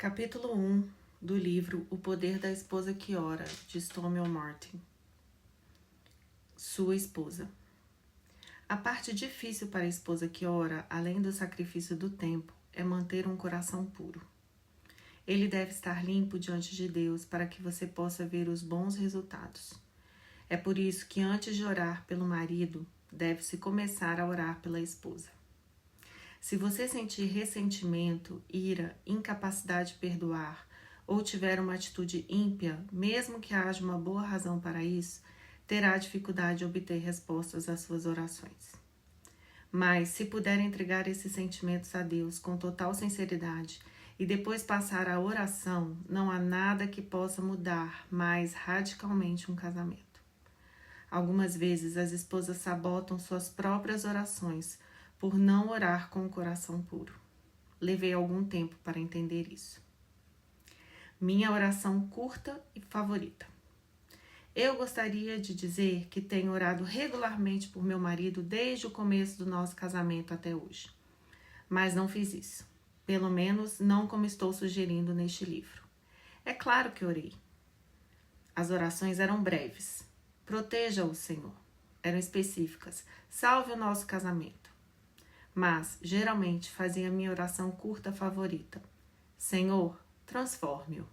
Capítulo 1 do livro O Poder da Esposa que Ora, de Stonewall Martin. Sua esposa. A parte difícil para a esposa que ora, além do sacrifício do tempo, é manter um coração puro. Ele deve estar limpo diante de Deus para que você possa ver os bons resultados. É por isso que antes de orar pelo marido, deve-se começar a orar pela esposa. Se você sentir ressentimento, ira, incapacidade de perdoar ou tiver uma atitude ímpia, mesmo que haja uma boa razão para isso, terá dificuldade de obter respostas às suas orações. Mas, se puder entregar esses sentimentos a Deus com total sinceridade e depois passar à oração, não há nada que possa mudar mais radicalmente um casamento. Algumas vezes as esposas sabotam suas próprias orações por não orar com o coração puro. Levei algum tempo para entender isso. Minha oração curta e favorita. Eu gostaria de dizer que tenho orado regularmente por meu marido desde o começo do nosso casamento até hoje. Mas não fiz isso. Pelo menos não como estou sugerindo neste livro. É claro que orei. As orações eram breves. Proteja-o, Senhor. Eram específicas. Salve o nosso casamento. Mas, geralmente, fazia minha oração curta favorita. Senhor, transforme-o.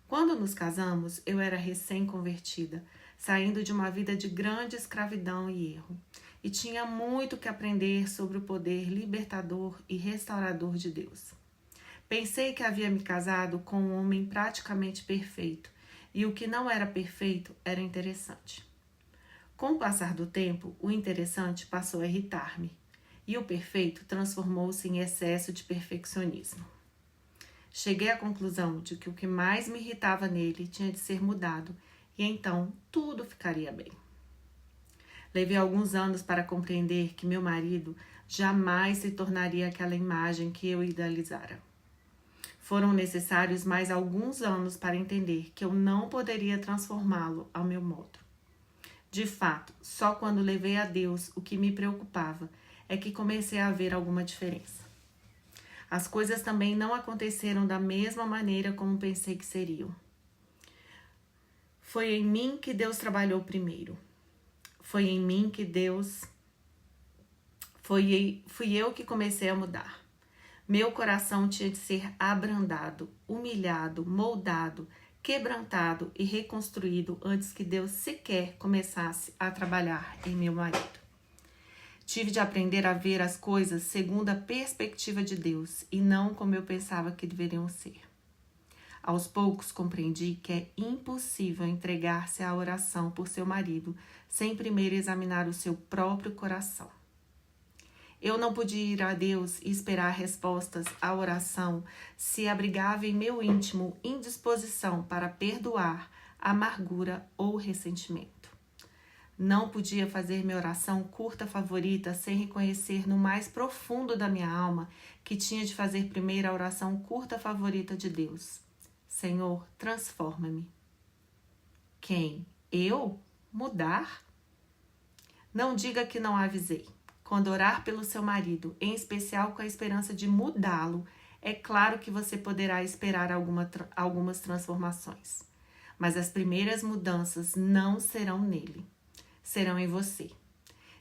Quando nos casamos, eu era recém-convertida, saindo de uma vida de grande escravidão e erro, e tinha muito que aprender sobre o poder libertador e restaurador de Deus. Pensei que havia me casado com um homem praticamente perfeito, e o que não era perfeito era interessante. Com o passar do tempo, o interessante passou a irritar-me, e o perfeito transformou-se em excesso de perfeccionismo. Cheguei à conclusão de que o que mais me irritava nele tinha de ser mudado, e então tudo ficaria bem. Levei alguns anos para compreender que meu marido jamais se tornaria aquela imagem que eu idealizara. Foram necessários mais alguns anos para entender que eu não poderia transformá-lo ao meu modo. De fato, só quando levei a Deus o que me preocupava é que comecei a ver alguma diferença. As coisas também não aconteceram da mesma maneira como pensei que seriam. Foi em mim que Deus trabalhou primeiro. Fui eu que comecei a mudar. Meu coração tinha de ser abrandado, humilhado, moldado, quebrantado e reconstruído antes que Deus sequer começasse a trabalhar em meu marido. Tive de aprender a ver as coisas segundo a perspectiva de Deus e não como eu pensava que deveriam ser. Aos poucos compreendi que é impossível entregar-se à oração por seu marido sem primeiro examinar o seu próprio coração. Eu não podia ir a Deus e esperar respostas à oração se abrigava em meu íntimo indisposição para perdoar, amargura ou ressentimento. Não podia fazer minha oração curta favorita sem reconhecer no mais profundo da minha alma que tinha de fazer primeiro a oração curta favorita de Deus. Senhor, transforma-me. Quem? Eu? Mudar? Não diga que não avisei. Quando orar pelo seu marido, em especial com a esperança de mudá-lo, é claro que você poderá esperar algumas transformações. Mas as primeiras mudanças não serão nele. Serão em você.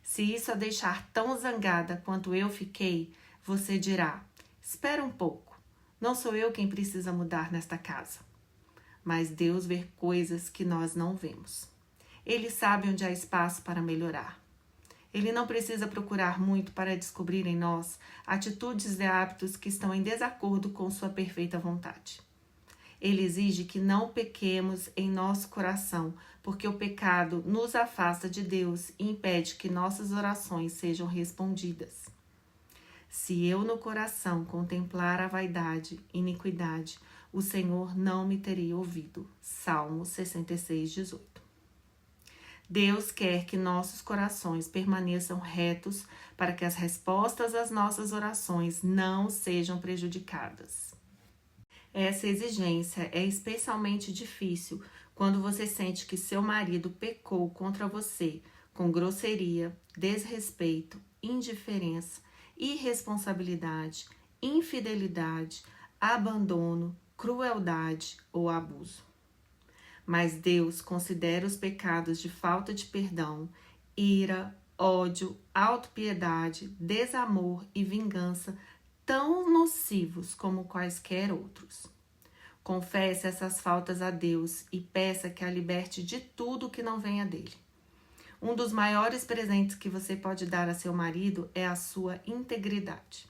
Se isso a deixar tão zangada quanto eu fiquei, você dirá, espera um pouco, não sou eu quem precisa mudar nesta casa. Mas Deus vê coisas que nós não vemos. Ele sabe onde há espaço para melhorar. Ele não precisa procurar muito para descobrir em nós atitudes e hábitos que estão em desacordo com sua perfeita vontade. Ele exige que não pequemos em nosso coração, porque o pecado nos afasta de Deus e impede que nossas orações sejam respondidas. Se eu no coração contemplar a vaidade, iniquidade, o Senhor não me teria ouvido. Salmo 66, 18. Deus quer que nossos corações permaneçam retos para que as respostas às nossas orações não sejam prejudicadas. Essa exigência é especialmente difícil quando você sente que seu marido pecou contra você com grosseria, desrespeito, indiferença, irresponsabilidade, infidelidade, abandono, crueldade ou abuso. Mas Deus considera os pecados de falta de perdão, ira, ódio, autopiedade, desamor e vingança tão nocivos como quaisquer outros. Confesse essas faltas a Deus e peça que a liberte de tudo que não venha dele. Um dos maiores presentes que você pode dar a seu marido é a sua integridade.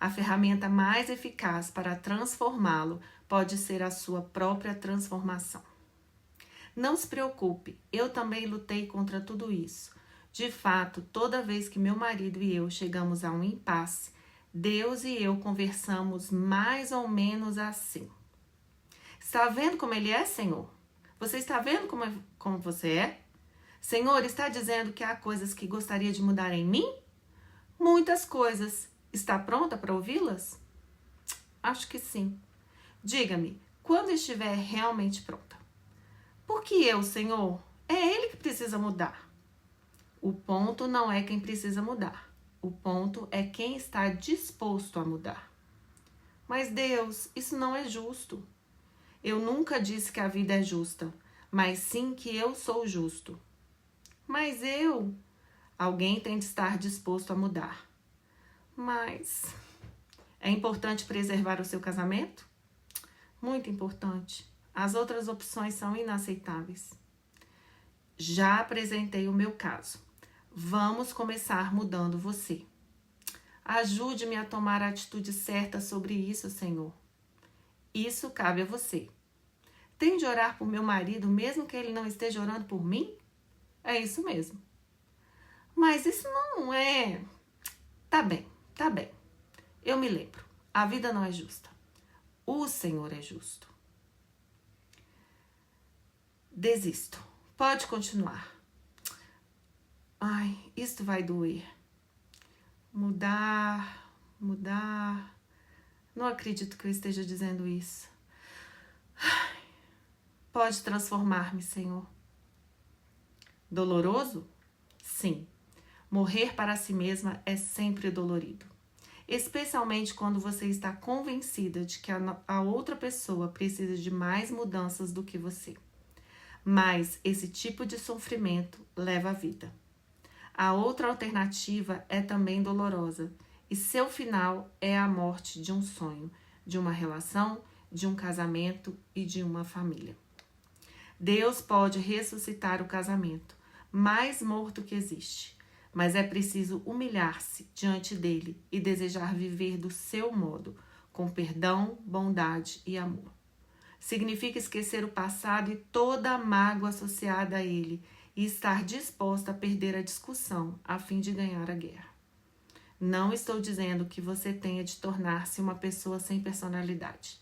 A ferramenta mais eficaz para transformá-lo pode ser a sua própria transformação. Não se preocupe, eu também lutei contra tudo isso. De fato, toda vez que meu marido e eu chegamos a um impasse, Deus e eu conversamos mais ou menos assim. Está vendo como ele é, Senhor? Você está vendo como você é? Senhor, está dizendo que há coisas que gostaria de mudar em mim? Muitas coisas. Está pronta para ouvi-las? Acho que sim. Diga-me, quando estiver realmente pronta. Por que eu, Senhor? É ele que precisa mudar. O ponto não é quem precisa mudar. O ponto é quem está disposto a mudar. Mas Deus, isso não é justo. Eu nunca disse que a vida é justa, mas sim que eu sou justo. Mas alguém tem de estar disposto a mudar. Mas é importante preservar o seu casamento? Muito importante. As outras opções são inaceitáveis. Já apresentei o meu caso. Vamos começar mudando você. Ajude-me a tomar a atitude certa sobre isso, Senhor. Isso cabe a você. Tem de orar por meu marido mesmo que ele não esteja orando por mim? É isso mesmo. Mas isso não é... Tá bem. Eu me lembro. A vida não é justa. O Senhor é justo. Desisto. Pode continuar. Ai, isto vai doer. Mudar. Não acredito que eu esteja dizendo isso. Ai, pode transformar-me, Senhor. Doloroso? Sim. Morrer para si mesma é sempre dolorido. Especialmente quando você está convencida de que a outra pessoa precisa de mais mudanças do que você. Mas esse tipo de sofrimento leva à vida. A outra alternativa é também dolorosa e seu final é a morte de um sonho, de uma relação, de um casamento e de uma família. Deus pode ressuscitar o casamento, mais morto que existe, mas é preciso humilhar-se diante dele e desejar viver do seu modo, com perdão, bondade e amor. Significa esquecer o passado e toda a mágoa associada a ele e estar disposta a perder a discussão a fim de ganhar a guerra. Não estou dizendo que você tenha de tornar-se uma pessoa sem personalidade,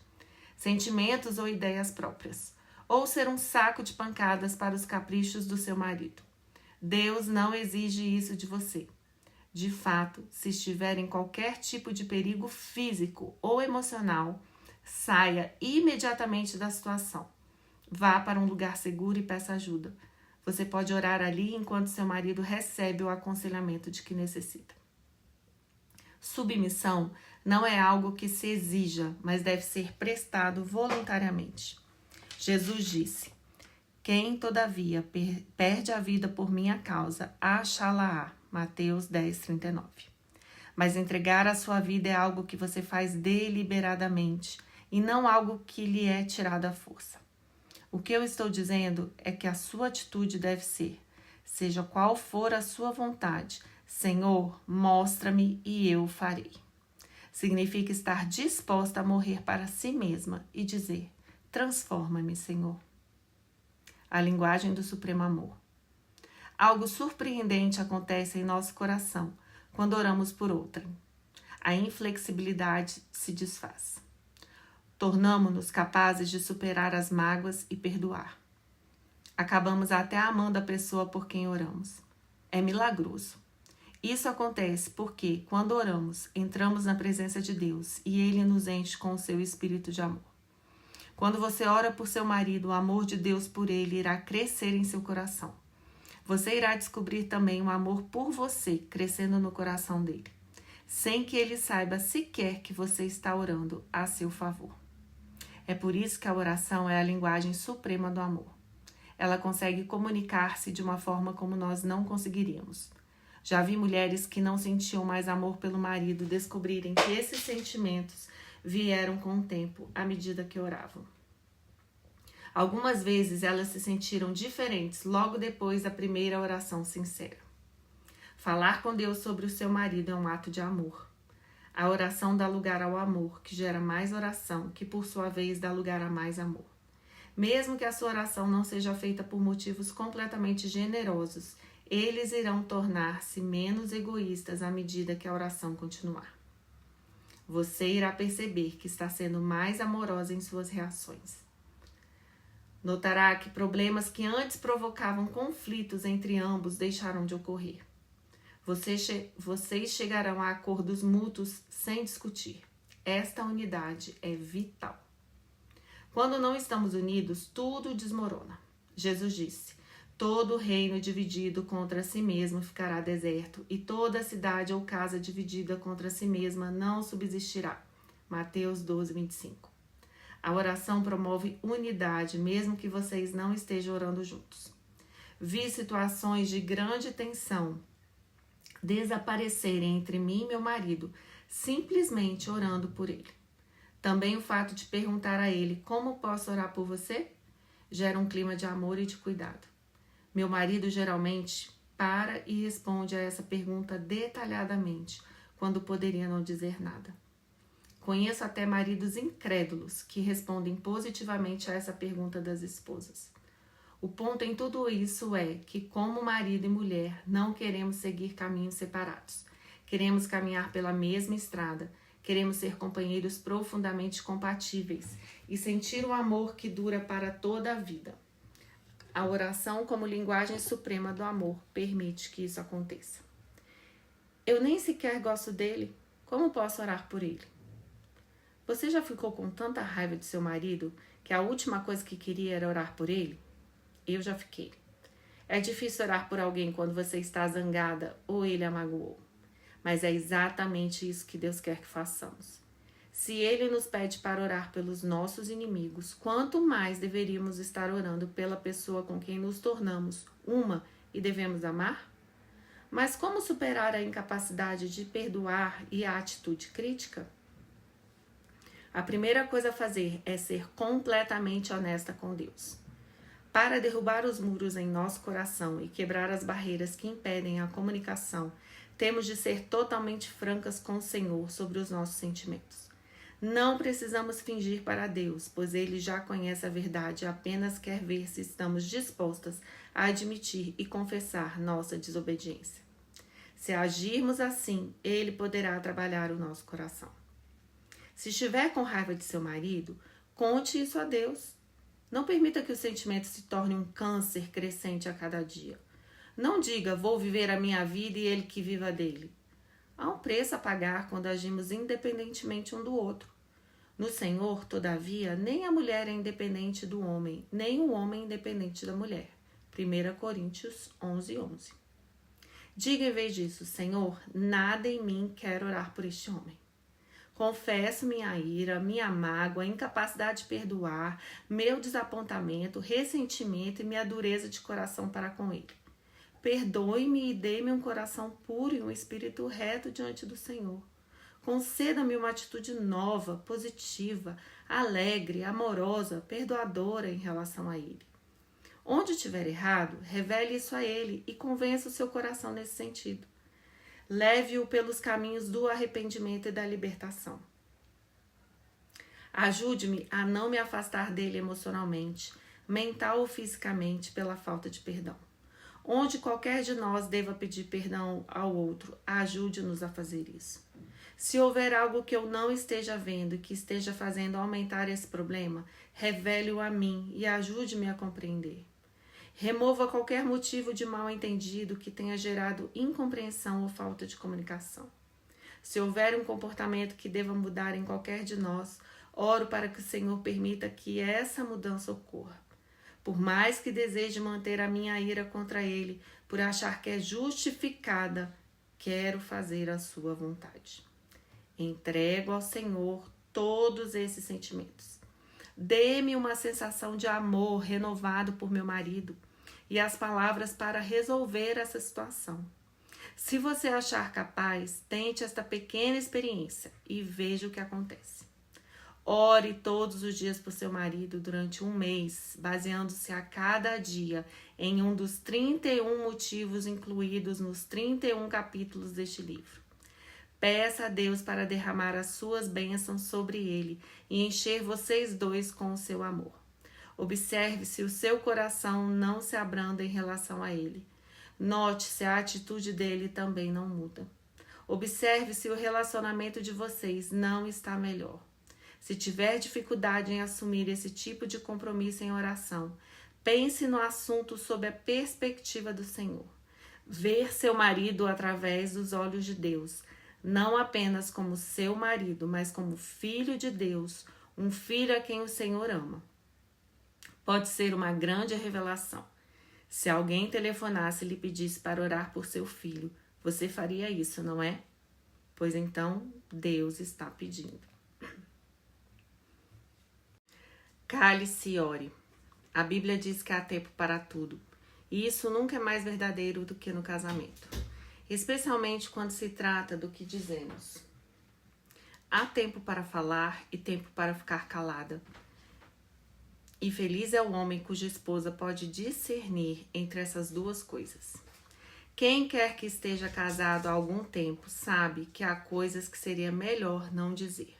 sentimentos ou ideias próprias, ou ser um saco de pancadas para os caprichos do seu marido. Deus não exige isso de você. De fato, se estiver em qualquer tipo de perigo físico ou emocional, saia imediatamente da situação. Vá para um lugar seguro e peça ajuda. Você pode orar ali enquanto seu marido recebe o aconselhamento de que necessita. Submissão não é algo que se exija, mas deve ser prestado voluntariamente. Jesus disse: quem, todavia, perde a vida por minha causa, achá-la-á. Mateus 10:39. Mas entregar a sua vida é algo que você faz deliberadamente e não algo que lhe é tirado à força. O que eu estou dizendo é que a sua atitude deve ser, seja qual for a sua vontade, Senhor, mostra-me e eu farei. Significa estar disposta a morrer para si mesma e dizer, transforma-me, Senhor. A linguagem do supremo amor. Algo surpreendente acontece em nosso coração quando oramos por outrem. A inflexibilidade se desfaz. Tornamo-nos capazes de superar as mágoas e perdoar. Acabamos até amando a pessoa por quem oramos. É milagroso. Isso acontece porque, quando oramos, entramos na presença de Deus e Ele nos enche com o seu espírito de amor. Quando você ora por seu marido, o amor de Deus por ele irá crescer em seu coração. Você irá descobrir também o amor por você crescendo no coração dele. sem que ele saiba sequer que você está orando a seu favor. É por isso que a oração é a linguagem suprema do amor. Ela consegue comunicar-se de uma forma como nós não conseguiríamos. Já vi mulheres que não sentiam mais amor pelo marido descobrirem que esses sentimentos vieram com o tempo, à medida que oravam. Algumas vezes elas se sentiram diferentes logo depois da primeira oração sincera. Falar com Deus sobre o seu marido é um ato de amor. A oração dá lugar ao amor, que gera mais oração, que por sua vez dá lugar a mais amor. Mesmo que a sua oração não seja feita por motivos completamente generosos, eles irão tornar-se menos egoístas à medida que a oração continuar. Você irá perceber que está sendo mais amorosa em suas reações. Notará que problemas que antes provocavam conflitos entre ambos deixaram de ocorrer. Vocês chegarão a acordos mútuos sem discutir. Esta unidade é vital. Quando não estamos unidos, tudo desmorona. Jesus disse: todo reino dividido contra si mesmo ficará deserto, e toda cidade ou casa dividida contra si mesma não subsistirá. Mateus 12, 25. A oração promove unidade, mesmo que vocês não estejam orando juntos. Vi situações de grande tensão desaparecerem entre mim e meu marido, simplesmente orando por ele. Também o fato de perguntar a ele: como posso orar por você? Gera um clima de amor e de cuidado. Meu marido geralmente para e responde a essa pergunta detalhadamente, quando poderia não dizer nada. Conheço até maridos incrédulos que respondem positivamente a essa pergunta das esposas. O ponto em tudo isso é que, como marido e mulher, não queremos seguir caminhos separados. Queremos caminhar pela mesma estrada. Queremos ser companheiros profundamente compatíveis e sentir o amor que dura para toda a vida. A oração, como linguagem suprema do amor, permite que isso aconteça. Eu nem sequer gosto dele. Como posso orar por ele? Você já ficou com tanta raiva de seu marido que a última coisa que queria era orar por ele? Eu já fiquei. É difícil orar por alguém quando você está zangada ou ele a magoou. Mas é exatamente isso que Deus quer que façamos. Se Ele nos pede para orar pelos nossos inimigos, quanto mais deveríamos estar orando pela pessoa com quem nos tornamos uma e devemos amar? Mas como superar a incapacidade de perdoar e a atitude crítica? A primeira coisa a fazer é ser completamente honesta com Deus. Para derrubar os muros em nosso coração e quebrar as barreiras que impedem a comunicação, temos de ser totalmente francas com o Senhor sobre os nossos sentimentos. Não precisamos fingir para Deus, pois Ele já conhece a verdade e apenas quer ver se estamos dispostas a admitir e confessar nossa desobediência. Se agirmos assim, Ele poderá trabalhar o nosso coração. Se estiver com raiva de seu marido, conte isso a Deus. Não permita que o sentimento se torne um câncer crescente a cada dia. Não diga: vou viver a minha vida e ele que viva a dele. Há um preço a pagar quando agimos independentemente um do outro. No Senhor, todavia, nem a mulher é independente do homem, nem o homem é independente da mulher. 1 Coríntios 11, 11. Diga em vez disso: Senhor, nada em mim quer orar por este homem. Confesso minha ira, minha mágoa, incapacidade de perdoar, meu desapontamento, ressentimento e minha dureza de coração para com ele. Perdoe-me e dê-me um coração puro e um espírito reto diante do Senhor. Conceda-me uma atitude nova, positiva, alegre, amorosa, perdoadora em relação a ele. Onde tiver errado, revele isso a ele e convença o seu coração nesse sentido. Leve-o pelos caminhos do arrependimento e da libertação. Ajude-me a não me afastar dele emocionalmente, mental ou fisicamente, pela falta de perdão. Onde qualquer de nós deva pedir perdão ao outro, ajude-nos a fazer isso. Se houver algo que eu não esteja vendo e que esteja fazendo aumentar esse problema, revele-o a mim e ajude-me a compreender. Remova qualquer motivo de mal-entendido que tenha gerado incompreensão ou falta de comunicação. Se houver um comportamento que deva mudar em qualquer de nós, oro para que o Senhor permita que essa mudança ocorra. Por mais que deseje manter a minha ira contra ele, por achar que é justificada, quero fazer a sua vontade. Entrego ao Senhor todos esses sentimentos. Dê-me uma sensação de amor renovado por meu marido e as palavras para resolver essa situação. Se você achar capaz, tente esta pequena experiência e veja o que acontece. Ore todos os dias por seu marido durante um mês, baseando-se a cada dia em um dos 31 motivos incluídos nos 31 capítulos deste livro. Peça a Deus para derramar as suas bênçãos sobre ele e encher vocês dois com o seu amor. Observe se o seu coração não se abranda em relação a ele. Note se a atitude dele também não muda. Observe se o relacionamento de vocês não está melhor. Se tiver dificuldade em assumir esse tipo de compromisso em oração, pense no assunto sob a perspectiva do Senhor. Ver seu marido através dos olhos de Deus, não apenas como seu marido, mas como filho de Deus, um filho a quem o Senhor ama. Pode ser uma grande revelação. Se alguém telefonasse e lhe pedisse para orar por seu filho, você faria isso, não é? Pois então, Deus está pedindo. Cale-se e ore. A Bíblia diz que há tempo para tudo. E isso nunca é mais verdadeiro do que no casamento. Especialmente quando se trata do que dizemos. Há tempo para falar e tempo para ficar calada. E feliz é o homem cuja esposa pode discernir entre essas duas coisas. Quem quer que esteja casado há algum tempo sabe que há coisas que seria melhor não dizer.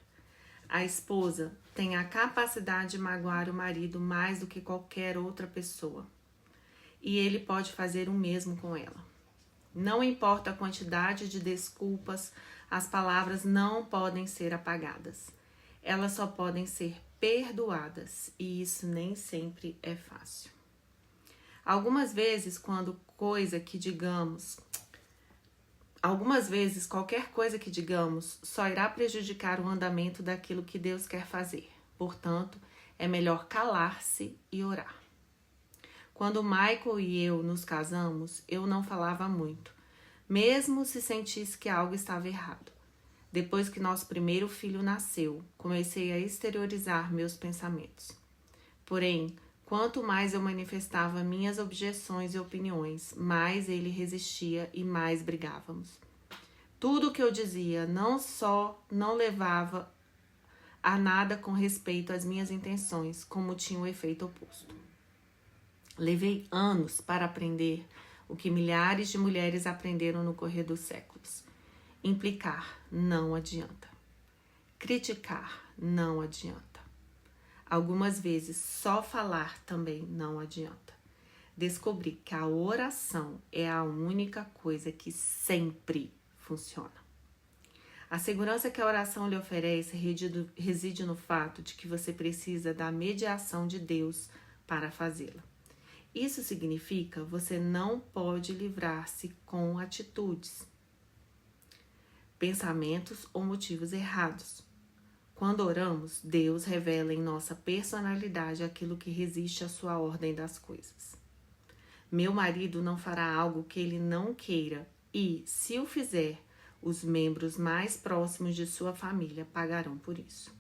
A esposa tem a capacidade de magoar o marido mais do que qualquer outra pessoa. E ele pode fazer o mesmo com ela. Não importa a quantidade de desculpas, as palavras não podem ser apagadas. Elas só podem ser perdoadas, e isso nem sempre é fácil. Algumas vezes, qualquer coisa que digamos só irá prejudicar o andamento daquilo que Deus quer fazer. Portanto, é melhor calar-se e orar. Quando Michael e eu nos casamos, eu não falava muito, mesmo se sentisse que algo estava errado. Depois que nosso primeiro filho nasceu, comecei a exteriorizar meus pensamentos. Porém, quanto mais eu manifestava minhas objeções e opiniões, mais ele resistia e mais brigávamos. Tudo o que eu dizia não só não levava a nada com respeito às minhas intenções, como tinha o efeito oposto. Levei anos para aprender o que milhares de mulheres aprenderam no correr dos séculos. Implicar não adianta. Criticar não adianta. Algumas vezes só falar também não adianta. Descobri que a oração é a única coisa que sempre funciona. A segurança que a oração lhe oferece reside no fato de que você precisa da mediação de Deus para fazê-la. Isso significa você não pode livrar-se com atitudes, pensamentos ou motivos errados. Quando oramos, Deus revela em nossa personalidade aquilo que resiste à sua ordem das coisas. Meu marido não fará algo que ele não queira e, se o fizer, os membros mais próximos de sua família pagarão por isso.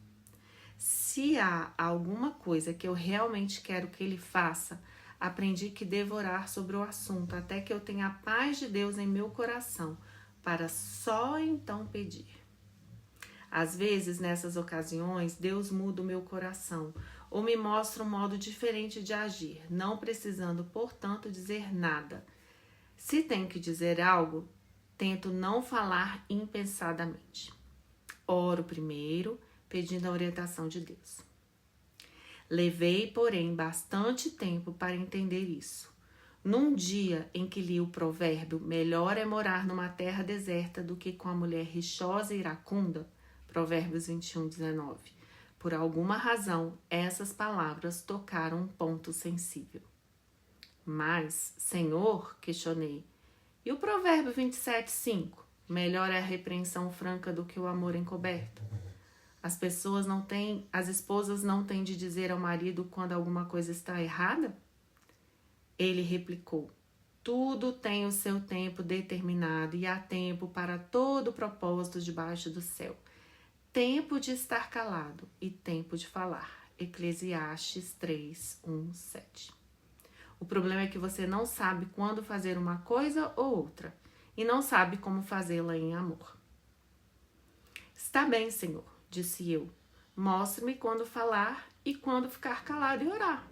Se há alguma coisa que eu realmente quero que ele faça, aprendi que devo orar sobre o assunto até que eu tenha a paz de Deus em meu coração, para só então pedir. Às vezes, nessas ocasiões, Deus muda o meu coração ou me mostra um modo diferente de agir, não precisando, portanto, dizer nada. Se tenho que dizer algo, tento não falar impensadamente. Oro primeiro, pedindo a orientação de Deus. Levei, porém, bastante tempo para entender isso. Num dia em que li o provérbio, melhor é morar numa terra deserta do que com a mulher rixosa e iracunda, Provérbios 21:19. Por alguma razão, essas palavras tocaram um ponto sensível. Mas, Senhor, questionei, e o provérbio 27:5? Melhor é a repreensão franca do que o amor encoberto. As esposas não têm de dizer ao marido quando alguma coisa está errada? Ele replicou, Tudo tem o seu tempo determinado e há tempo para todo propósito debaixo do céu. Tempo de estar calado e tempo de falar. Eclesiastes 3, 1, 7. O problema é que você não sabe quando fazer uma coisa ou outra e não sabe como fazê-la em amor. Está bem, Senhor, disse eu. Mostre-me quando falar e quando ficar calado e orar.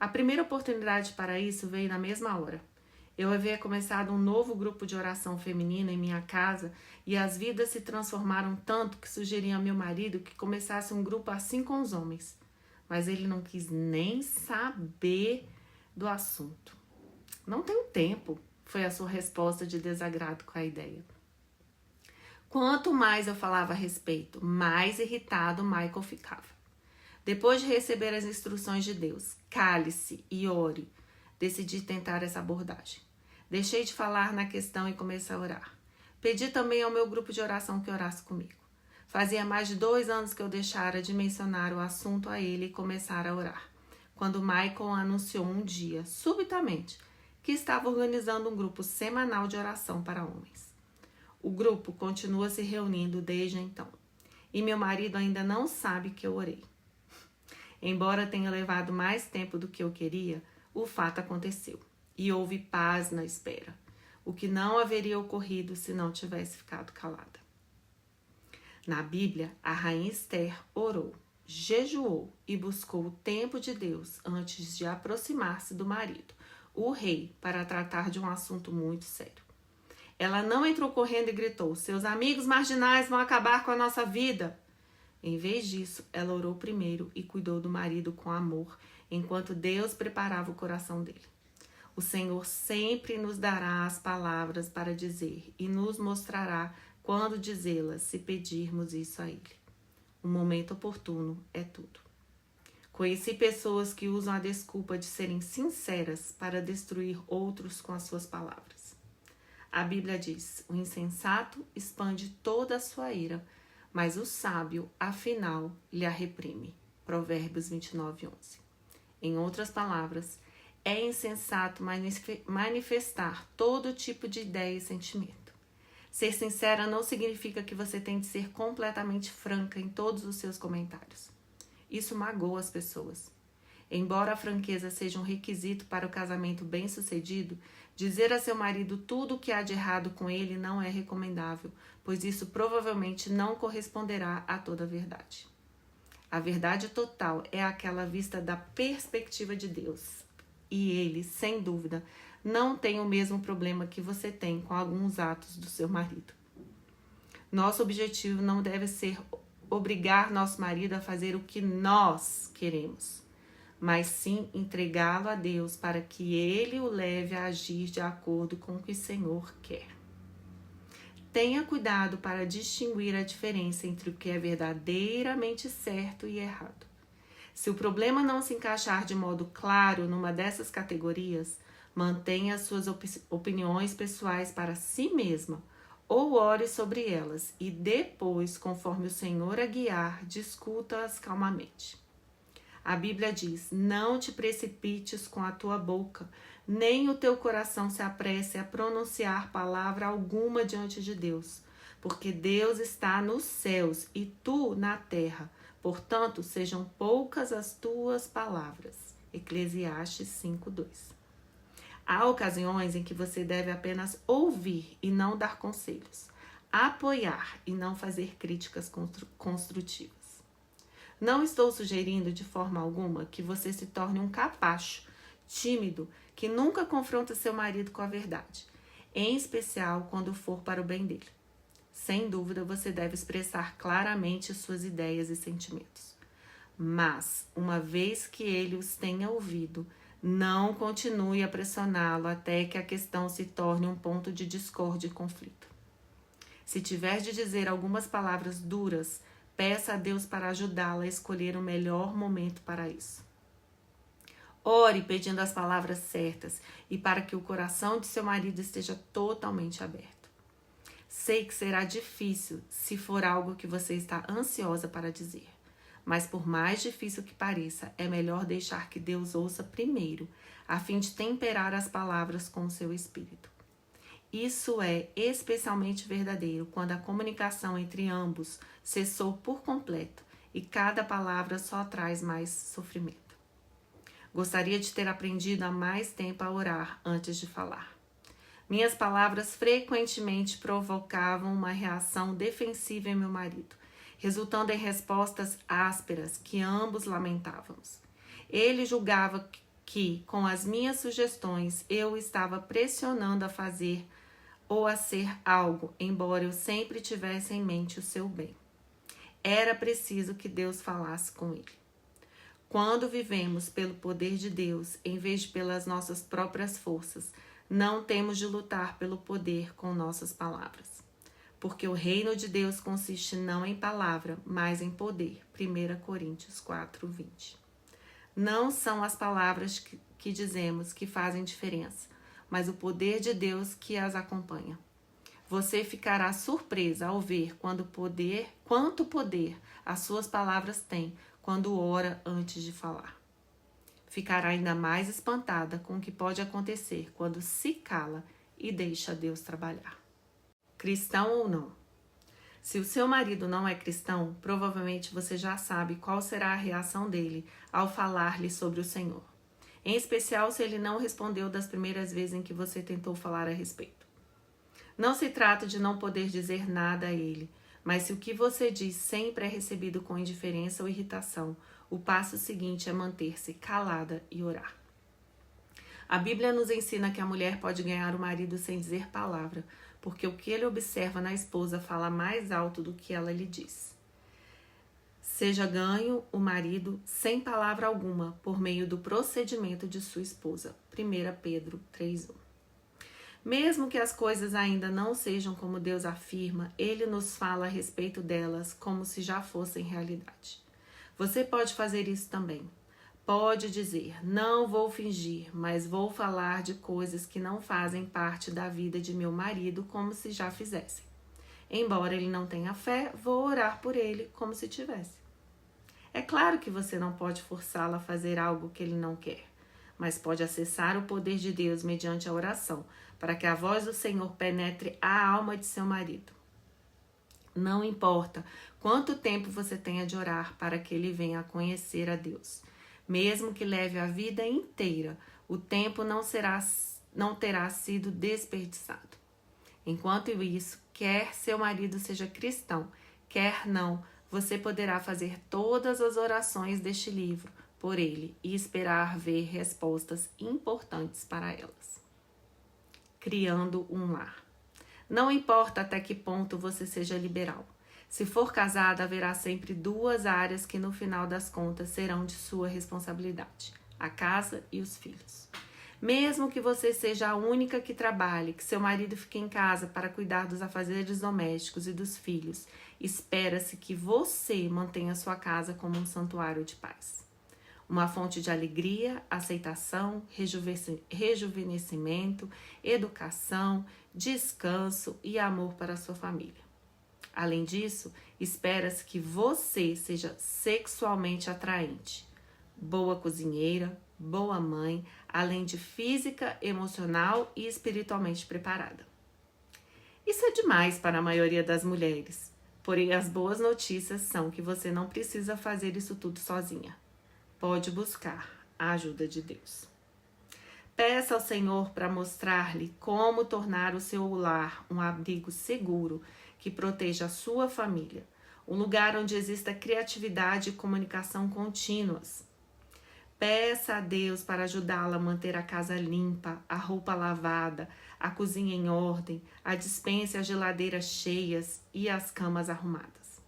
A primeira oportunidade para isso veio na mesma hora. Eu havia começado um novo grupo de oração feminina em minha casa e as vidas se transformaram tanto que sugeri a meu marido que começasse um grupo assim com os homens. Mas ele não quis nem saber do assunto. Não tenho tempo, foi a sua resposta de desagrado com a ideia. Quanto mais eu falava a respeito, mais irritado Michael ficava. Depois de receber as instruções de Deus, cale-se e ore, decidi tentar essa abordagem. Deixei de falar na questão e comecei a orar. Pedi também ao meu grupo de oração que orasse comigo. Fazia mais de 2 anos que eu deixara de mencionar o assunto a ele e começara a orar, quando Michael anunciou um dia, subitamente, que estava organizando um grupo semanal de oração para homens. O grupo continua se reunindo desde então, e meu marido ainda não sabe que eu orei. Embora tenha levado mais tempo do que eu queria, o fato aconteceu e houve paz na espera, o que não haveria ocorrido se não tivesse ficado calada. Na Bíblia, a rainha Esther orou, jejuou e buscou o tempo de Deus antes de aproximar-se do marido, o rei, para tratar de um assunto muito sério. Ela não entrou correndo e gritou: "Seus amigos marginais vão acabar com a nossa vida." Em vez disso, ela orou primeiro e cuidou do marido com amor, enquanto Deus preparava o coração dele. O Senhor sempre nos dará as palavras para dizer e nos mostrará quando dizê-las, se pedirmos isso a Ele. O momento oportuno é tudo. Conheci pessoas que usam a desculpa de serem sinceras para destruir outros com as suas palavras. A Bíblia diz: o insensato expande toda a sua ira, mas o sábio, afinal, lhe a reprime. Provérbios 29, 11. Em outras palavras, é insensato manifestar todo tipo de ideia e sentimento. Ser sincera não significa que você tem de ser completamente franca em todos os seus comentários. Isso magoa as pessoas. Embora a franqueza seja um requisito para o casamento bem-sucedido, dizer a seu marido tudo o que há de errado com ele não é recomendável, pois isso provavelmente não corresponderá a toda a verdade. A verdade total é aquela vista da perspectiva de Deus. E ele, sem dúvida, não tem o mesmo problema que você tem com alguns atos do seu marido. Nosso objetivo não deve ser obrigar nosso marido a fazer o que nós queremos, mas sim entregá-lo a Deus para que Ele o leve a agir de acordo com o que o Senhor quer. Tenha cuidado para distinguir a diferença entre o que é verdadeiramente certo e errado. Se o problema não se encaixar de modo claro numa dessas categorias, mantenha as suas opiniões pessoais para si mesma ou ore sobre elas e depois, conforme o Senhor a guiar, discuta-as calmamente. A Bíblia diz: não te precipites com a tua boca, nem o teu coração se apresse a pronunciar palavra alguma diante de Deus, porque Deus está nos céus e tu na terra, portanto sejam poucas as tuas palavras. Eclesiastes 5:2. Há ocasiões em que você deve apenas ouvir e não dar conselhos, apoiar e não fazer críticas construtivas. Não estou sugerindo de forma alguma que você se torne um capacho, tímido, que nunca confronta seu marido com a verdade, em especial quando for para o bem dele. Sem dúvida, você deve expressar claramente suas ideias e sentimentos. Mas, uma vez que ele os tenha ouvido, não continue a pressioná-lo até que a questão se torne um ponto de discórdia e conflito. Se tiver de dizer algumas palavras duras, peça a Deus para ajudá-la a escolher o melhor momento para isso. Ore pedindo as palavras certas e para que o coração de seu marido esteja totalmente aberto. Sei que será difícil se for algo que você está ansiosa para dizer, Mas por mais difícil que pareça, é melhor deixar que Deus ouça primeiro, a fim de temperar as palavras com o seu espírito. Isso é especialmente verdadeiro quando a comunicação entre ambos cessou por completo e cada palavra só traz mais sofrimento. Gostaria de ter aprendido há mais tempo a orar antes de falar. Minhas palavras frequentemente provocavam uma reação defensiva em meu marido, resultando em respostas ásperas que ambos lamentávamos. Ele julgava que, com as minhas sugestões, eu estava pressionando a fazer ou a ser algo, embora eu sempre tivesse em mente o seu bem. Era preciso que Deus falasse com ele. Quando vivemos pelo poder de Deus, em vez de pelas nossas próprias forças, não temos de lutar pelo poder com nossas palavras. Porque o reino de Deus consiste não em palavra, mas em poder. 1 Coríntios 4:20. Não são as palavras que dizemos que fazem diferença, mas o poder de Deus que as acompanha. Você ficará surpresa ao ver quanto poder as suas palavras têm quando ora antes de falar. Ficará ainda mais espantada com o que pode acontecer quando se cala e deixa Deus trabalhar. Cristão ou não? Se o seu marido não é cristão, provavelmente você já sabe qual será a reação dele ao falar-lhe sobre o Senhor. Em especial se ele não respondeu das primeiras vezes em que você tentou falar a respeito. Não se trata de não poder dizer nada a ele, mas se o que você diz sempre é recebido com indiferença ou irritação, o passo seguinte é manter-se calada e orar. A Bíblia nos ensina que a mulher pode ganhar o marido sem dizer palavra, porque o que ele observa na esposa fala mais alto do que ela lhe diz. Seja ganho o marido sem palavra alguma, por meio do procedimento de sua esposa. 1 Pedro 3:1. Mesmo que as coisas ainda não sejam como Deus afirma, Ele nos fala a respeito delas como se já fossem realidade. Você pode fazer isso também. Pode dizer, não vou fingir, mas vou falar de coisas que não fazem parte da vida de meu marido como se já fizessem. Embora ele não tenha fé, vou orar por ele como se tivesse. É claro que você não pode forçá-lo a fazer algo que ele não quer, mas pode acessar o poder de Deus mediante a oração, para que a voz do Senhor penetre a alma de seu marido. Não importa quanto tempo você tenha de orar para que ele venha a conhecer a Deus. Mesmo que leve a vida inteira, o tempo não terá sido desperdiçado. Enquanto isso, quer seu marido seja cristão, quer não, você poderá fazer todas as orações deste livro por ele e esperar ver respostas importantes para elas. Criando um lar. Não importa até que ponto você seja liberal. Se for casada, haverá sempre duas áreas que no final das contas serão de sua responsabilidade: a casa e os filhos. Mesmo que você seja a única que trabalhe, que seu marido fique em casa para cuidar dos afazeres domésticos e dos filhos, espera-se que você mantenha sua casa como um santuário de paz. Uma fonte de alegria, aceitação, rejuvenescimento, educação, descanso e amor para a sua família. Além disso, espera-se que você seja sexualmente atraente, boa cozinheira, boa mãe, além de física, emocional e espiritualmente preparada. Isso é demais para a maioria das mulheres, porém as boas notícias são que você não precisa fazer isso tudo sozinha. Pode buscar a ajuda de Deus. Peça ao Senhor para mostrar-lhe como tornar o seu lar um abrigo seguro que proteja a sua família, um lugar onde exista criatividade e comunicação contínuas. Peça a Deus para ajudá-la a manter a casa limpa, a roupa lavada, a cozinha em ordem, a despensa e a geladeira cheias e as camas arrumadas.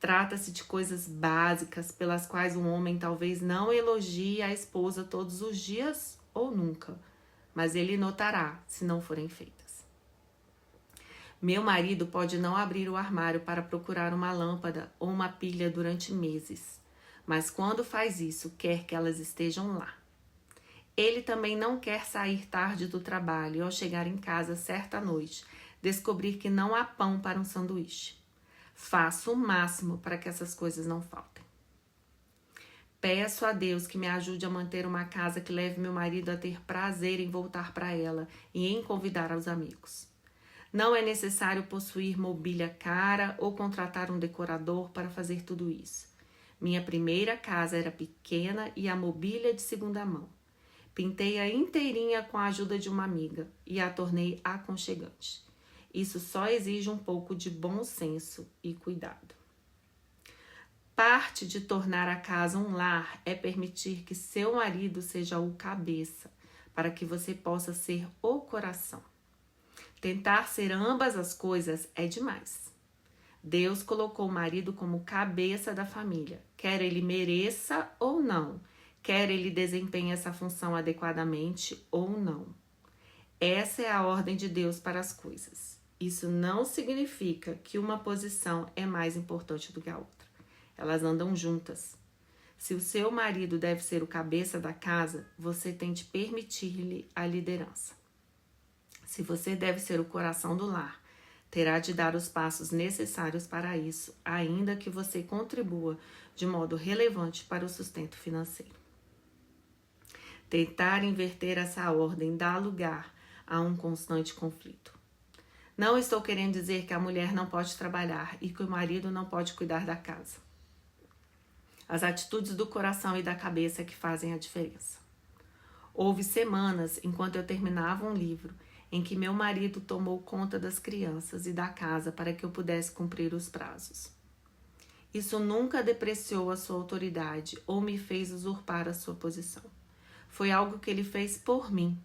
Trata-se de coisas básicas pelas quais um homem talvez não elogie a esposa todos os dias ou nunca, mas ele notará se não forem feitas. Meu marido pode não abrir o armário para procurar uma lâmpada ou uma pilha durante meses, mas quando faz isso, quer que elas estejam lá. Ele também não quer sair tarde do trabalho e ao chegar em casa certa noite, descobrir que não há pão para um sanduíche. Faça o máximo para que essas coisas não faltem. Peço a Deus que me ajude a manter uma casa que leve meu marido a ter prazer em voltar para ela e em convidar aos amigos. Não é necessário possuir mobília cara ou contratar um decorador para fazer tudo isso. Minha primeira casa era pequena e a mobília de segunda mão. Pintei-a inteirinha com a ajuda de uma amiga e a tornei aconchegante. Isso só exige um pouco de bom senso e cuidado. Parte de tornar a casa um lar é permitir que seu marido seja o cabeça, para que você possa ser o coração. Tentar ser ambas as coisas é demais. Deus colocou o marido como cabeça da família, quer ele mereça ou não, quer ele desempenhe essa função adequadamente ou não. Essa é a ordem de Deus para as coisas. Isso não significa que uma posição é mais importante do que a outra. Elas andam juntas. Se o seu marido deve ser o cabeça da casa, você tem de permitir-lhe a liderança. Se você deve ser o coração do lar, terá de dar os passos necessários para isso, ainda que você contribua de modo relevante para o sustento financeiro. Tentar inverter essa ordem dá lugar a um constante conflito. Não estou querendo dizer que a mulher não pode trabalhar e que o marido não pode cuidar da casa. As atitudes do coração e da cabeça que fazem a diferença. Houve semanas, enquanto eu terminava um livro, em que meu marido tomou conta das crianças e da casa para que eu pudesse cumprir os prazos. Isso nunca depreciou a sua autoridade ou me fez usurpar a sua posição. Foi algo que ele fez por mim.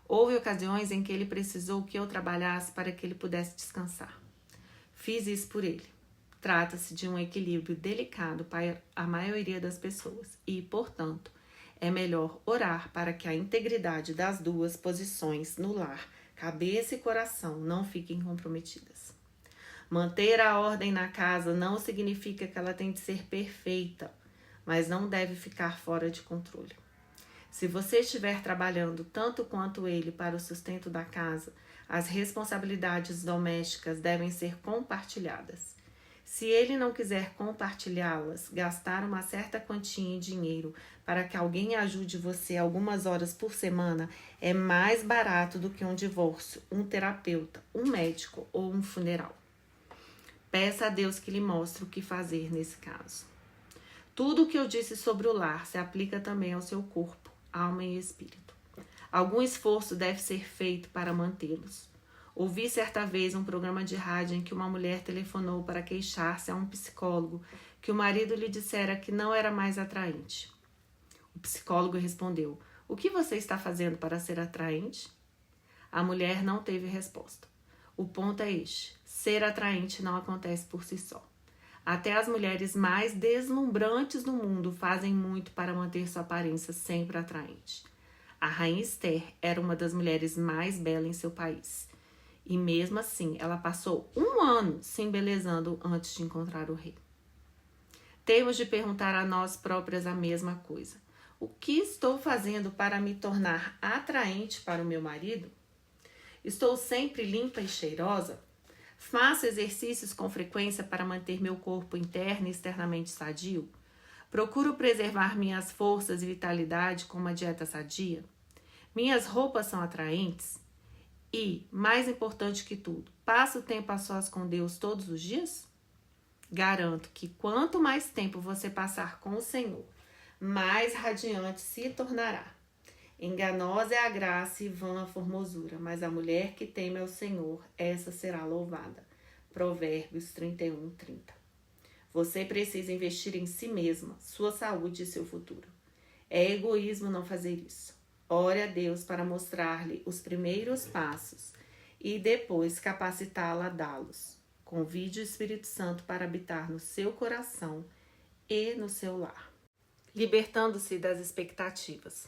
Houve ocasiões em que ele precisou que eu trabalhasse para que ele pudesse descansar. Fiz isso por ele. Trata-se de um equilíbrio delicado para a maioria das pessoas e, portanto, é melhor orar para que a integridade das duas posições no lar, cabeça e coração, não fiquem comprometidas. Manter a ordem na casa não significa que ela tem de ser perfeita, mas não deve ficar fora de controle. Se você estiver trabalhando tanto quanto ele para o sustento da casa, as responsabilidades domésticas devem ser compartilhadas. Se ele não quiser compartilhá-las, gastar uma certa quantia em dinheiro para que alguém ajude você algumas horas por semana é mais barato do que um divórcio, um terapeuta, um médico ou um funeral. Peça a Deus que lhe mostre o que fazer nesse caso. Tudo o que eu disse sobre o lar se aplica também ao seu corpo, alma e espírito. Algum esforço deve ser feito para mantê-los. Ouvi certa vez um programa de rádio em que uma mulher telefonou para queixar-se a um psicólogo que o marido lhe dissera que não era mais atraente. O psicólogo respondeu: "O que você está fazendo para ser atraente?" A mulher não teve resposta. O ponto é este: ser atraente não acontece por si só. Até as mulheres mais deslumbrantes do mundo fazem muito para manter sua aparência sempre atraente. A rainha Esther era uma das mulheres mais belas em seu país. E mesmo assim, ela passou 1 ano se embelezando antes de encontrar o rei. Temos de perguntar a nós próprias a mesma coisa. O que estou fazendo para me tornar atraente para o meu marido? Estou sempre limpa e cheirosa? Faço exercícios com frequência para manter meu corpo interno e externamente sadio? Procuro preservar minhas forças e vitalidade com uma dieta sadia? Minhas roupas são atraentes? E, mais importante que tudo, passo tempo a sós com Deus todos os dias? Garanto que quanto mais tempo você passar com o Senhor, mais radiante se tornará. Enganosa é a graça e vã a formosura, mas a mulher que teme ao Senhor, essa será louvada. Provérbios 31:30. Você precisa investir em si mesma, sua saúde e seu futuro. É egoísmo não fazer isso. Ore a Deus para mostrar-lhe os primeiros passos e depois capacitá-la a dá-los. Convide o Espírito Santo para habitar no seu coração e no seu lar. Libertando-se das expectativas.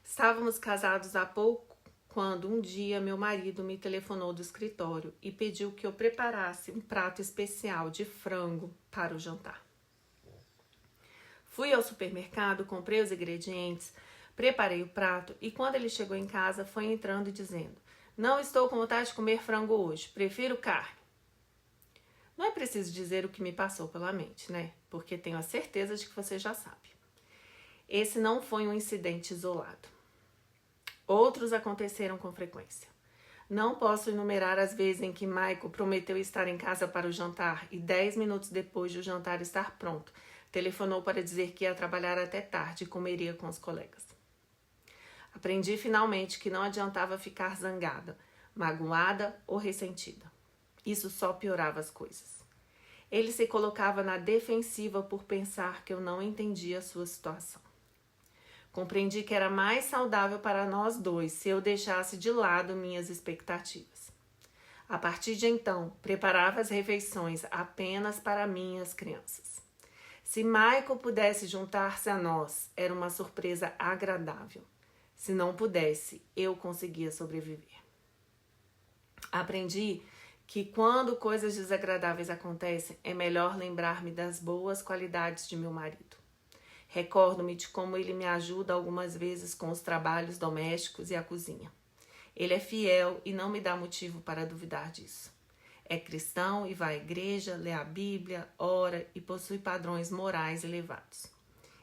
Estávamos casados há pouco quando um dia meu marido me telefonou do escritório e pediu que eu preparasse um prato especial de frango para o jantar. Fui ao supermercado, comprei os ingredientes, preparei o prato e quando ele chegou em casa foi entrando e dizendo: "Não estou com vontade de comer frango hoje, prefiro carne." Não é preciso dizer o que me passou pela mente, né? Porque tenho a certeza de que você já sabe. Esse não foi um incidente isolado. Outros aconteceram com frequência. Não posso enumerar as vezes em que Michael prometeu estar em casa para o jantar e 10 minutos depois de o jantar estar pronto, telefonou para dizer que ia trabalhar até tarde e comeria com os colegas. Aprendi finalmente que não adiantava ficar zangada, magoada ou ressentida. Isso só piorava as coisas. Ele se colocava na defensiva por pensar que eu não entendia a sua situação. Compreendi que era mais saudável para nós dois se eu deixasse de lado minhas expectativas. A partir de então, preparava as refeições apenas para minhas crianças. Se Michael pudesse juntar-se a nós, era uma surpresa agradável. Se não pudesse, eu conseguia sobreviver. Aprendi que quando coisas desagradáveis acontecem, é melhor lembrar-me das boas qualidades de meu marido. Recordo-me de como ele me ajuda algumas vezes com os trabalhos domésticos e a cozinha. Ele é fiel e não me dá motivo para duvidar disso. É cristão e vai à igreja, lê a Bíblia, ora e possui padrões morais elevados.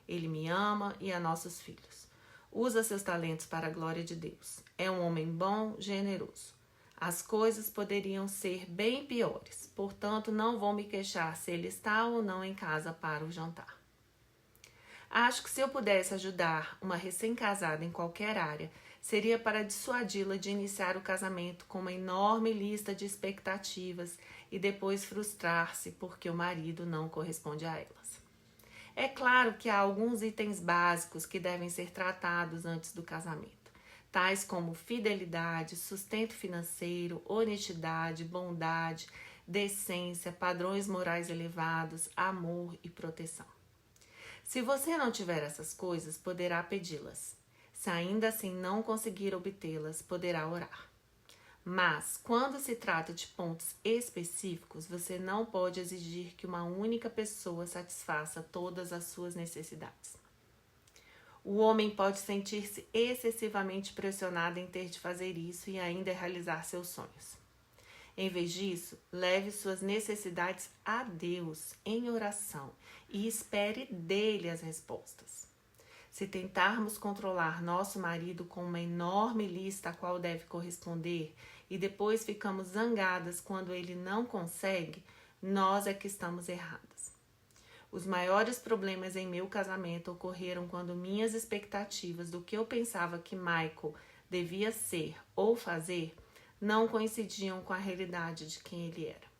Ele me ama e a nossos filhos. Usa seus talentos para a glória de Deus. É um homem bom, generoso. As coisas poderiam ser bem piores, portanto não vou me queixar se ele está ou não em casa para o jantar. Acho que se eu pudesse ajudar uma recém-casada em qualquer área, seria para dissuadi-la de iniciar o casamento com uma enorme lista de expectativas e depois frustrar-se porque o marido não corresponde a elas. É claro que há alguns itens básicos que devem ser tratados antes do casamento, tais como fidelidade, sustento financeiro, honestidade, bondade, decência, padrões morais elevados, amor e proteção. Se você não tiver essas coisas, poderá pedi-las. Se ainda assim não conseguir obtê-las, poderá orar. Mas, quando se trata de pontos específicos, você não pode exigir que uma única pessoa satisfaça todas as suas necessidades. O homem pode sentir-se excessivamente pressionado em ter de fazer isso e ainda realizar seus sonhos. Em vez disso, leve suas necessidades a Deus em oração e espere dele as respostas. Se tentarmos controlar nosso marido com uma enorme lista a qual deve corresponder e depois ficamos zangadas quando ele não consegue, nós é que estamos erradas. Os maiores problemas em meu casamento ocorreram quando minhas expectativas do que eu pensava que Michael devia ser ou fazer não coincidiam com a realidade de quem ele era.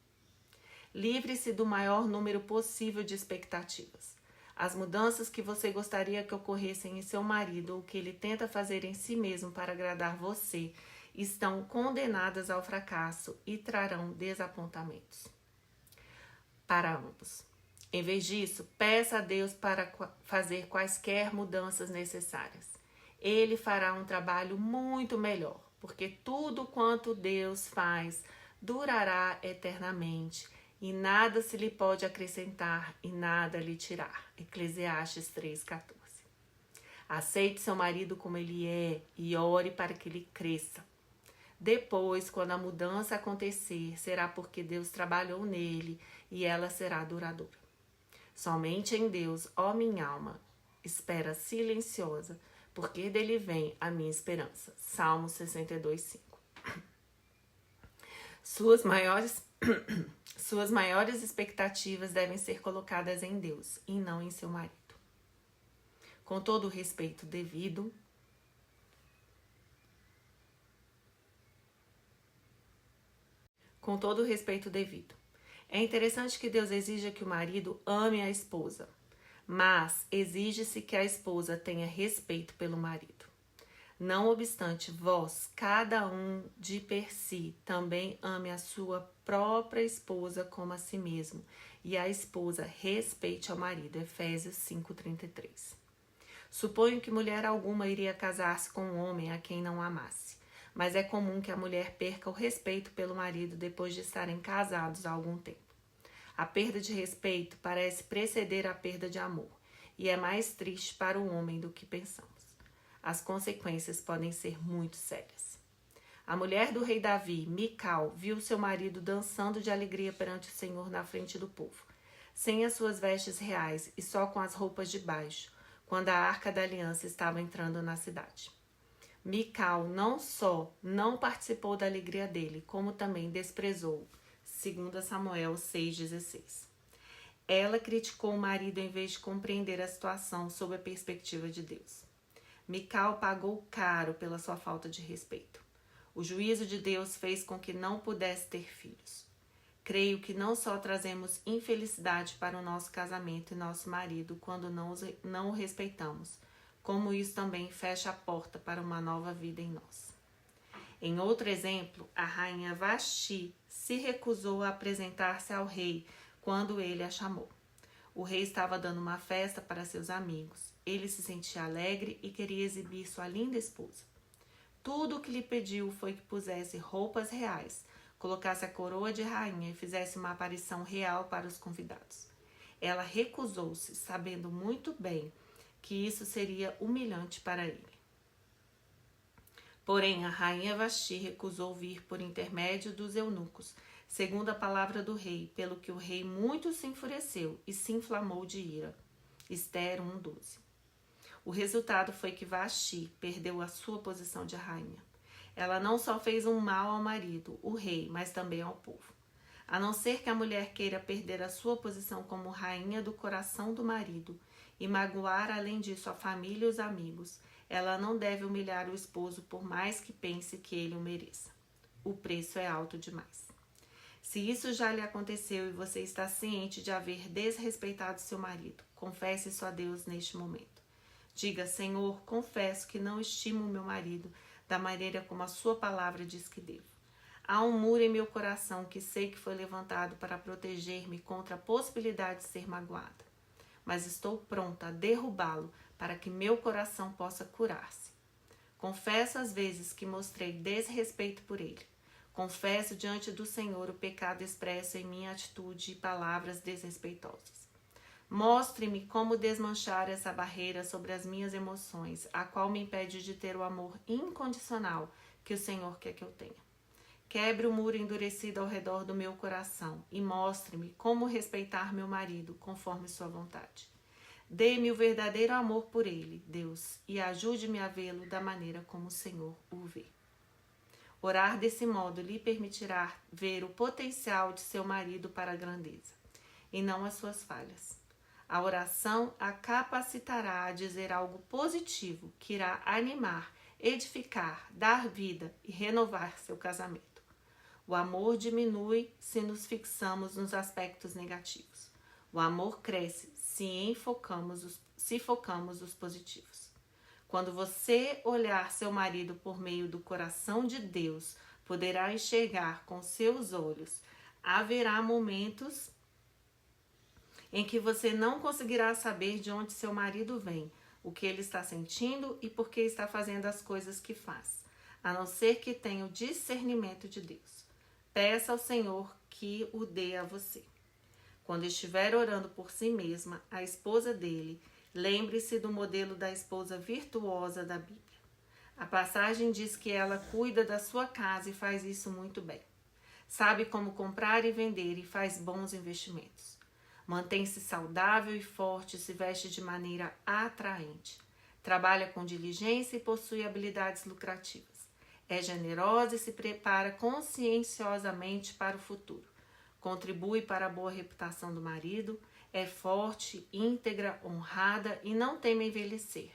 Livre-se do maior número possível de expectativas. As mudanças que você gostaria que ocorressem em seu marido ou que ele tenta fazer em si mesmo para agradar você estão condenadas ao fracasso e trarão desapontamentos para ambos. Em vez disso, peça a Deus para fazer quaisquer mudanças necessárias. Ele fará um trabalho muito melhor, porque tudo quanto Deus faz durará eternamente e nada se lhe pode acrescentar e nada lhe tirar. Eclesiastes 3,14. Aceite seu marido como ele é e ore para que ele cresça. Depois, quando a mudança acontecer, será porque Deus trabalhou nele e ela será duradoura. Somente em Deus, ó minha alma, espera silenciosa, porque dele vem a minha esperança. Salmo 62:5. Suas maiores expectativas devem ser colocadas em Deus e não em seu marido. Com todo o respeito devido, é interessante que Deus exija que o marido ame a esposa, mas exige-se que a esposa tenha respeito pelo marido. Não obstante, vós, cada um de per si, também ame a sua própria esposa como a si mesmo, e a esposa respeite ao marido. Efésios 5:33. Suponho que mulher alguma iria casar-se com um homem a quem não amasse, mas é comum que a mulher perca o respeito pelo marido depois de estarem casados há algum tempo. A perda de respeito parece preceder a perda de amor, e é mais triste para o homem do que pensamos. As consequências podem ser muito sérias. A mulher do rei Davi, Mical, viu seu marido dançando de alegria perante o Senhor na frente do povo, sem as suas vestes reais e só com as roupas de baixo, quando a Arca da Aliança estava entrando na cidade. Mical não só não participou da alegria dele, como também desprezou, segundo Samuel 6,16. Ela criticou o marido em vez de compreender a situação sob a perspectiva de Deus. Mical pagou caro pela sua falta de respeito. O juízo de Deus fez com que não pudesse ter filhos. Creio que não só trazemos infelicidade para o nosso casamento e nosso marido quando não o respeitamos, como isso também fecha a porta para uma nova vida em nós. Em outro exemplo, a rainha Vasti se recusou a apresentar-se ao rei quando ele a chamou. O rei estava dando uma festa para seus amigos. Ele se sentia alegre e queria exibir sua linda esposa. Tudo o que lhe pediu foi que pusesse roupas reais, colocasse a coroa de rainha e fizesse uma aparição real para os convidados. Ela recusou-se, sabendo muito bem que isso seria humilhante para ele. Porém, a rainha Vasti recusou vir por intermédio dos eunucos, segundo a palavra do rei, pelo que o rei muito se enfureceu e se inflamou de ira. Esther 1:12. O resultado foi que Vasti perdeu a sua posição de rainha. Ela não só fez um mal ao marido, o rei, mas também ao povo. A não ser que a mulher queira perder a sua posição como rainha do coração do marido e magoar além disso a família e os amigos, ela não deve humilhar o esposo por mais que pense que ele o mereça. O preço é alto demais. Se isso já lhe aconteceu e você está ciente de haver desrespeitado seu marido, confesse isso a Deus neste momento. Diga: Senhor, confesso que não estimo meu marido da maneira como a sua palavra diz que devo. Há um muro em meu coração que sei que foi levantado para proteger-me contra a possibilidade de ser magoada. Mas estou pronta a derrubá-lo para que meu coração possa curar-se. Confesso às vezes que mostrei desrespeito por ele. Confesso diante do Senhor o pecado expresso em minha atitude e palavras desrespeitosas. Mostre-me como desmanchar essa barreira sobre as minhas emoções, a qual me impede de ter o amor incondicional que o Senhor quer que eu tenha. Quebre o muro endurecido ao redor do meu coração e mostre-me como respeitar meu marido conforme sua vontade. Dê-me o verdadeiro amor por ele, Deus, e ajude-me a vê-lo da maneira como o Senhor o vê. Orar desse modo lhe permitirá ver o potencial de seu marido para a grandeza, e não as suas falhas. A oração a capacitará a dizer algo positivo que irá animar, edificar, dar vida e renovar seu casamento. O amor diminui se nos fixamos nos aspectos negativos. O amor cresce se focamos os positivos. Quando você olhar seu marido por meio do coração de Deus, poderá enxergar com seus olhos. Haverá momentos em que você não conseguirá saber de onde seu marido vem, o que ele está sentindo e por que está fazendo as coisas que faz, a não ser que tenha o discernimento de Deus. Peça ao Senhor que o dê a você. Quando estiver orando por si mesma, a esposa dele, lembre-se do modelo da esposa virtuosa da Bíblia. A passagem diz que ela cuida da sua casa e faz isso muito bem. Sabe como comprar e vender e faz bons investimentos. Mantém-se saudável e forte, se veste de maneira atraente. Trabalha com diligência e possui habilidades lucrativas. É generosa e se prepara conscienciosamente para o futuro. Contribui para a boa reputação do marido, é forte, íntegra, honrada e não teme envelhecer.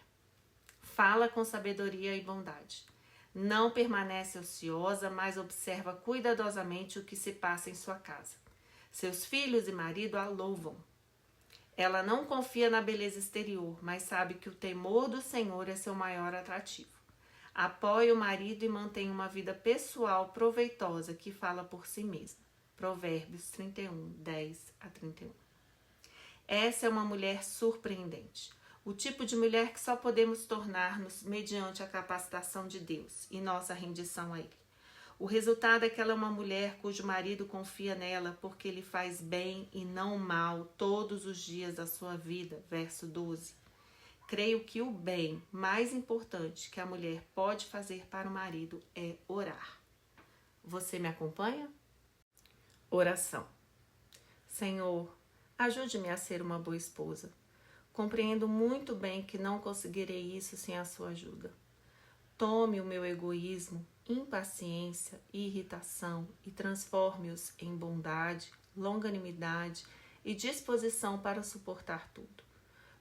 Fala com sabedoria e bondade. Não permanece ociosa, mas observa cuidadosamente o que se passa em sua casa. Seus filhos e marido a louvam. Ela não confia na beleza exterior, mas sabe que o temor do Senhor é seu maior atrativo. Apoia o marido e mantém uma vida pessoal proveitosa que fala por si mesma. Provérbios 31, 10-31. Essa é uma mulher surpreendente. O tipo de mulher que só podemos tornar-nos mediante a capacitação de Deus e nossa rendição a Ele. O resultado é que ela é uma mulher cujo marido confia nela porque ele faz bem e não mal todos os dias da sua vida. Verso 12. Creio que o bem mais importante que a mulher pode fazer para o marido é orar. Você me acompanha? Oração. Senhor, ajude-me a ser uma boa esposa. Compreendo muito bem que não conseguirei isso sem a sua ajuda. Tome o meu egoísmo, impaciência e irritação e transforme-os em bondade, longanimidade e disposição para suportar tudo.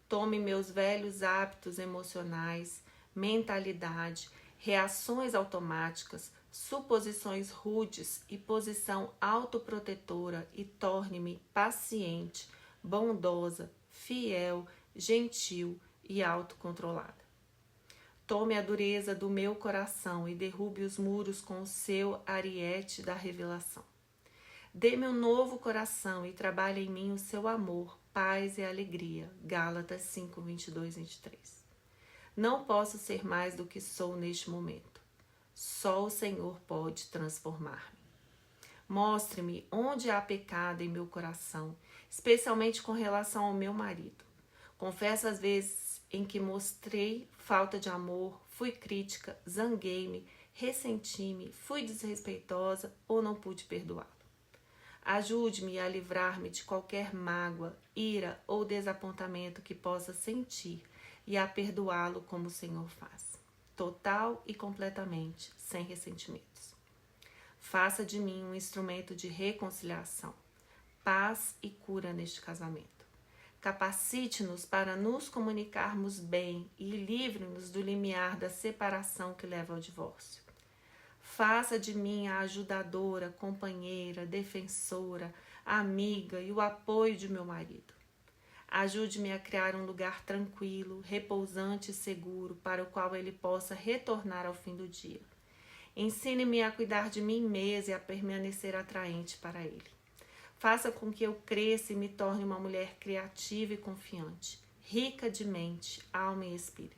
Tome meus velhos hábitos emocionais, mentalidade, reações automáticas, suposições rudes e posição autoprotetora e torne-me paciente, bondosa, fiel, gentil e autocontrolada. Tome a dureza do meu coração e derrube os muros com o seu ariete da revelação. Dê-me um novo coração e trabalhe em mim o seu amor, paz e alegria. Gálatas 5, 22, 23. Não posso ser mais do que sou neste momento. Só o Senhor pode transformar-me. Mostre-me onde há pecado em meu coração, especialmente com relação ao meu marido. Confesso as vezes em que mostrei falta de amor, fui crítica, zanguei-me, ressenti-me, fui desrespeitosa ou não pude perdoá-lo. Ajude-me a livrar-me de qualquer mágoa, ira ou desapontamento que possa sentir e a perdoá-lo como o Senhor faz, total e completamente, sem ressentimentos. Faça de mim um instrumento de reconciliação, paz e cura neste casamento. Capacite-nos para nos comunicarmos bem e livre-nos do limiar da separação que leva ao divórcio. Faça de mim a ajudadora, companheira, defensora, amiga e o apoio de meu marido. Ajude-me a criar um lugar tranquilo, repousante e seguro para o qual ele possa retornar ao fim do dia. Ensine-me a cuidar de mim mesma e a permanecer atraente para ele. Faça com que eu cresça e me torne uma mulher criativa e confiante, rica de mente, alma e espírito.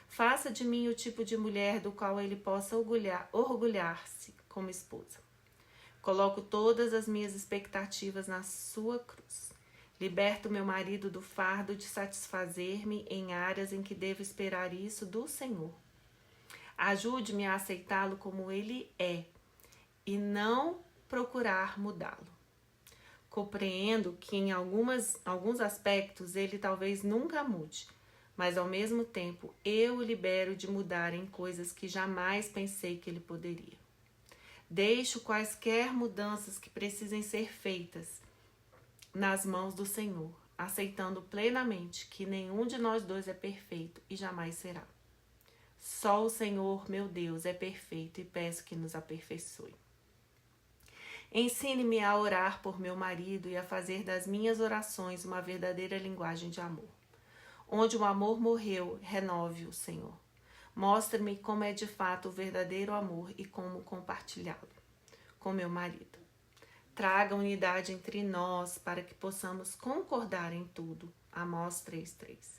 Faça de mim o tipo de mulher do qual ele possa orgulhar-se como esposa. Coloco todas as minhas expectativas na sua cruz. Liberto meu marido do fardo de satisfazer-me em áreas em que devo esperar isso do Senhor. Ajude-me a aceitá-lo como ele é e não procurar mudá-lo. Compreendo que em alguns aspectos ele talvez nunca mude, mas ao mesmo tempo eu o libero de mudar em coisas que jamais pensei que ele poderia. Deixo quaisquer mudanças que precisem ser feitas nas mãos do Senhor, aceitando plenamente que nenhum de nós dois é perfeito e jamais será. Só o Senhor, meu Deus, é perfeito e peço que nos aperfeiçoe. Ensine-me a orar por meu marido e a fazer das minhas orações uma verdadeira linguagem de amor. Onde o amor morreu, renove-o, Senhor. Mostre-me como é de fato o verdadeiro amor e como compartilhá-lo com meu marido. Traga unidade entre nós para que possamos concordar em tudo. Amós 3:3.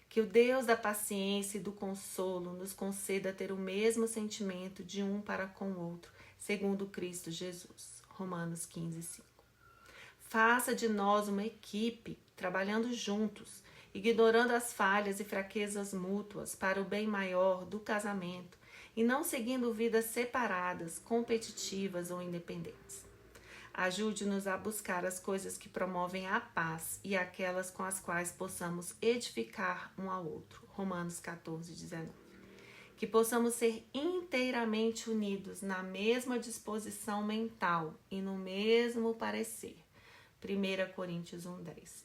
Que o Deus da paciência e do consolo nos conceda ter o mesmo sentimento de um para com o outro, segundo Cristo Jesus. Romanos 15:5. Faça de nós uma equipe, trabalhando juntos, ignorando as falhas e fraquezas mútuas para o bem maior do casamento e não seguindo vidas separadas, competitivas ou independentes. Ajude-nos a buscar as coisas que promovem a paz e aquelas com as quais possamos edificar um ao outro. Romanos 14:19. Que possamos ser inteiramente unidos na mesma disposição mental e no mesmo parecer. 1 Coríntios 1:10.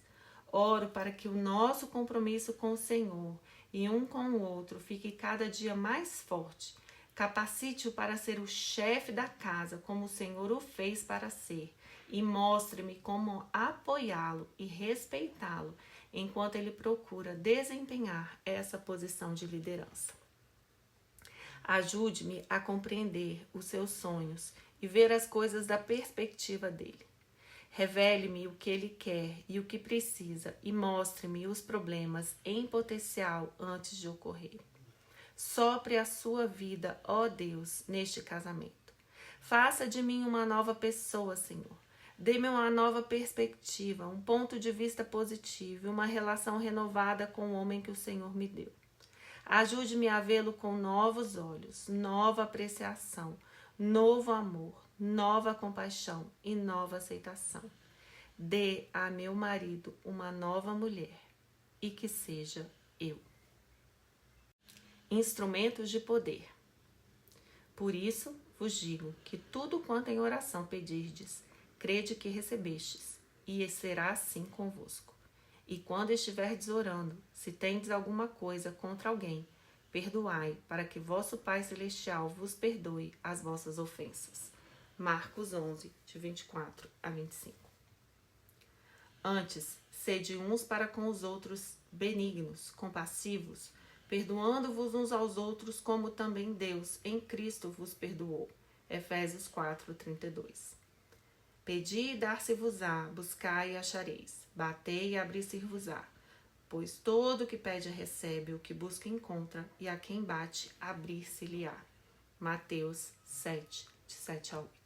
Oro para que o nosso compromisso com o Senhor e um com o outro fique cada dia mais forte. Capacite-o para ser o chefe da casa, como o Senhor o fez para ser, e mostre-me como apoiá-lo e respeitá-lo, enquanto ele procura desempenhar essa posição de liderança. Ajude-me a compreender os seus sonhos e ver as coisas da perspectiva dele. Revele-me o que ele quer e o que precisa e mostre-me os problemas em potencial antes de ocorrer. Sopre a sua vida, ó Deus, neste casamento. Faça de mim uma nova pessoa, Senhor. Dê-me uma nova perspectiva, um ponto de vista positivo e uma relação renovada com o homem que o Senhor me deu. Ajude-me a vê-lo com novos olhos, nova apreciação, novo amor, nova compaixão e nova aceitação. Dê a meu marido uma nova mulher. e que seja eu. Instrumentos de poder. Por isso vos digo que tudo quanto em oração pedirdes, crede que recebestes, e será assim convosco. E quando estiverdes orando, se tendes alguma coisa contra alguém, perdoai, para que vosso Pai Celestial vos perdoe as vossas ofensas. Marcos 11, de 24 a 25. Antes, sede uns para com os outros benignos, compassivos, perdoando-vos uns aos outros, como também Deus, em Cristo, vos perdoou. Efésios 4, 32. Pedi e dar-se-vos-á, buscai e achareis, batei e abrir-se-vos-á. Pois todo o que pede recebe, o que busca encontra, e a quem bate, abrir-se-lhe-á. Mateus 7, de 7 a 8.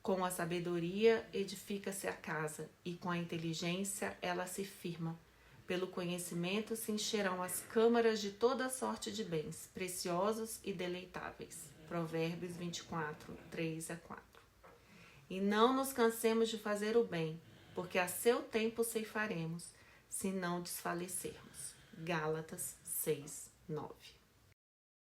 Com a sabedoria edifica-se a casa, e com a inteligência ela se firma. Pelo conhecimento se encherão as câmaras de toda sorte de bens, preciosos e deleitáveis. Provérbios 24, 3 a 4. E não nos cansemos de fazer o bem, porque a seu tempo ceifaremos, se não desfalecermos. Gálatas 6, 9.